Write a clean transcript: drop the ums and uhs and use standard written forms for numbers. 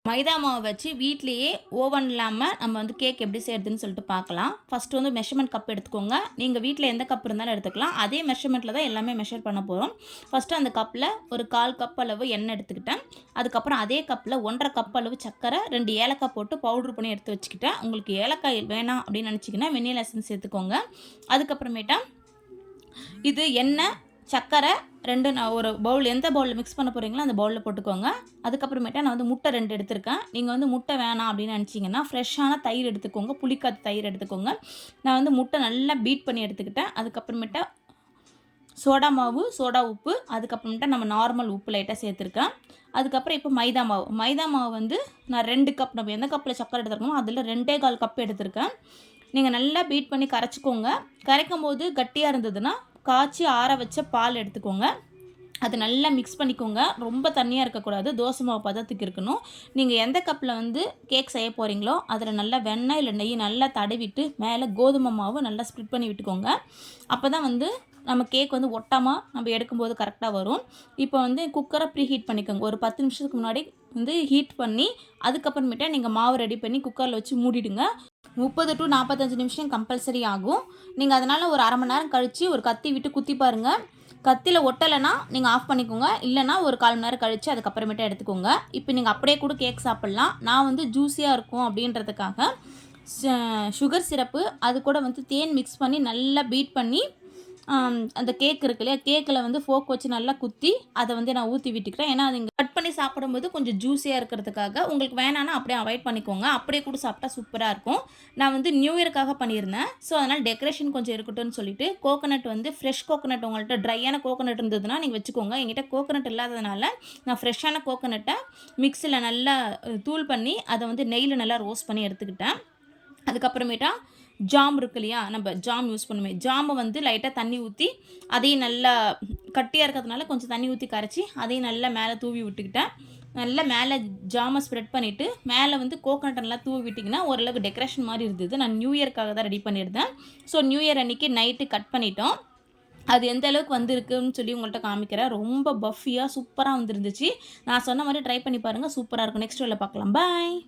மைதா மாவு வச்சு வீட்லேயே ஓவன் இல்லாமல் நம்ம வந்து கேக் எப்படி செய்கிறதுன்னு சொல்லிட்டு பார்க்கலாம். ஃபஸ்ட்டு வந்து மெஷர்மெண்ட் கப் எடுத்துக்கோங்க. நீங்கள் வீட்டில் எந்த கப் இருந்தாலும் எடுத்துக்கலாம். அதே மெஷர்மெண்ட்டில் தான் எல்லாமே மெஷர் பண்ண போகிறோம். ஃபஸ்ட்டு அந்த கப்பில் ஒரு 1/4 கப் அளவு எண்ணெய் எடுத்துக்கிட்டேன். அதுக்கப்புறம் அதே கப்பில் 1½ கப் அளவு சர்க்கரை, 2 ஏலக்காய் போட்டு பவுட்ரு பண்ணி எடுத்து வச்சுக்கிட்டேன். உங்களுக்கு ஏலக்காய் வேணாம் அப்படின்னு நினச்சிங்கன்னா வெண்ணிலா எசன்ஸ் சேர்த்துக்கோங்க. அதுக்கப்புறமேட்டா இது எண்ணெய், சர்க்கரை 2 நான் ஒரு பவுல் எந்த பவுலில் மிக்ஸ் பண்ண போகிறீங்களோ அந்த பவுலில் போட்டுக்கோங்க. அதுக்கப்புறமேட்டா நான் வந்து முட்டை 2 எடுத்திருக்கேன். நீங்கள் வந்து முட்டை வேணாம் அப்படின்னு நினச்சிங்கன்னா ஃப்ரெஷ்ஷான தயிர் எடுத்துக்கோங்க. புளிக்காத தயிர் எடுத்துக்கோங்க. நான் வந்து முட்டை நல்லா பீட் பண்ணி எடுத்துக்கிட்டேன். அதுக்கப்புறமேட்டா சோடா மாவு, சோடா உப்பு, அதுக்கப்புறமேட்டா நம்ம நார்மல் உப்பு லைட்டாக சேர்த்துருக்கேன். அதுக்கப்புறம் இப்போ மைதா மாவு. மைதா மாவு வந்து நான் 2 கப், நம்ம எந்த கப்பில் சர்க்கரை எடுத்துருக்கோமோ அதில் 2 1/4 கப் எடுத்திருக்கேன். நீங்கள் நல்லா பீட் பண்ணி கரைச்சிக்கோங்க. கரைக்கும் போது கட்டியாக இருந்ததுன்னா காய்ச்சி ஆற வச்ச பால் எடுத்துக்கோங்க. அது நல்லா மிக்ஸ் பண்ணிக்கோங்க. ரொம்ப தண்ணியாக இருக்கக்கூடாது. தோசை மாவு பதத்துக்கு இருக்கணும். நீங்கள் எந்த கப்பில் வந்து கேக் செய்ய போகிறீங்களோ அதில் நல்லா வெண்ணெய் இல்லை நெய் நல்லா தடவிட்டு மேலே கோதுமை மாவு நல்லா ஸ்ப்ரிட் பண்ணி விட்டுக்கோங்க. அப்போ தான் வந்து நம்ம கேக் வந்து ஒட்டாமல் நம்ம எடுக்கும்போது கரெக்டாக வரும். இப்போ வந்து குக்கரை ப்ரீ ஹீட் பண்ணிக்கோங்க. ஒரு 10 நிமிஷத்துக்கு முன்னாடி வந்து ஹீட் பண்ணி அதுக்கப்புறமேட்டா நீங்கள் மாவு ரெடி பண்ணி குக்கரில் வச்சு மூடிடுங்க. 30 to 45 நிமிஷம் கம்பல்சரி ஆகும். நீங்கள் அதனால் ஒரு 1/2 மணி நேரம் கழித்து ஒரு கத்தி விட்டு குத்தி பாருங்கள். கத்தியில் ஒட்டலைன்னா நீங்கள் ஆஃப் பண்ணிக்கோங்க. இல்லைனா ஒரு 1/4 மணி நேரம் கழித்து அதுக்கப்புறமேட்டா எடுத்துக்கோங்க. இப்போ நீங்கள் அப்படியே கூட கேக் சாப்பிட்லாம். நான் வந்து ஜூஸியாக இருக்கும் அப்படின்றதுக்காக சுகர் சிரப்பு அது கூட வந்து தேன் மிக்ஸ் பண்ணி நல்லா பீட் பண்ணி அந்த கேக் இருக்கு இல்லையா, கேக்கில் வந்து ஃபோக் வச்சு நல்லா குத்தி அதை வந்து நான் ஊற்றி விட்டுக்கிறேன். ஏன்னா அது இங்கே கட் பண்ணி சாப்பிடும்போது கொஞ்சம் ஜூஸியாக இருக்கிறதுக்காக. உங்களுக்கு வேணான்னா அப்படியே அவாய்ட் பண்ணிக்கோங்க. அப்படியே கூட சாப்பிட்டா சூப்பராக இருக்கும். நான் வந்து நியூ இயருக்காக பண்ணியிருந்தேன். ஸோ அதனால் டெக்கரேஷன் கொஞ்சம் இருக்கட்டும்னு சொல்லிட்டு கோகோனட் வந்து ஃப்ரெஷ் கோகோனட் உங்கள்கிட்ட ட்ரையான கோகோனட் இருந்ததுன்னா நீங்கள் வச்சுக்கோங்க. என்கிட்ட கோகோனட் இல்லாததுனால நான் ஃப்ரெஷ்ஷான கோகோனட்டை மிக்ஸியில் நல்லா தூள் பண்ணி அதை வந்து நெய்யில் நல்லா ரோஸ்ட் பண்ணி எடுத்துக்கிட்டேன். அதுக்கப்புறமேட்டா ஜாம் இருக்கு இல்லையா, நம்ம ஜாம் யூஸ் பண்ணுமே, ஜாமை வந்து லைட்டாக தண்ணி ஊற்றி அதையும் நல்லா கட்டியாக இருக்கிறதுனால கொஞ்சம் தண்ணி ஊற்றி கரைச்சி அதையும் நல்லா மேலே தூவி விட்டுக்கிட்டேன். நல்லா மேலே ஜாமை ஸ்ப்ரெட் பண்ணிவிட்டு மேலே வந்து கோகோனட் நல்லா தூவி விட்டிங்கன்னா ஓரளவுக்கு டெக்கரேஷன் மாதிரி இருந்தது. நான் நியூ இயர்க்காக தான் ரெடி பண்ணியிருந்தேன். ஸோ நியூ இயர் அன்றைக்கி நைட்டு கட் பண்ணிட்டோம். அது எந்த அளவுக்கு வந்திருக்குன்னு சொல்லி உங்கள்கிட்ட காமிக்கிறேன். ரொம்ப பஃபியாக சூப்பராக வந்துருந்துச்சு. நான் சொன்ன மாதிரி ட்ரை பண்ணி பாருங்கள். சூப்பராக இருக்கும். நெக்ஸ்ட் வீடியோவில் பார்க்கலாம். பாய்.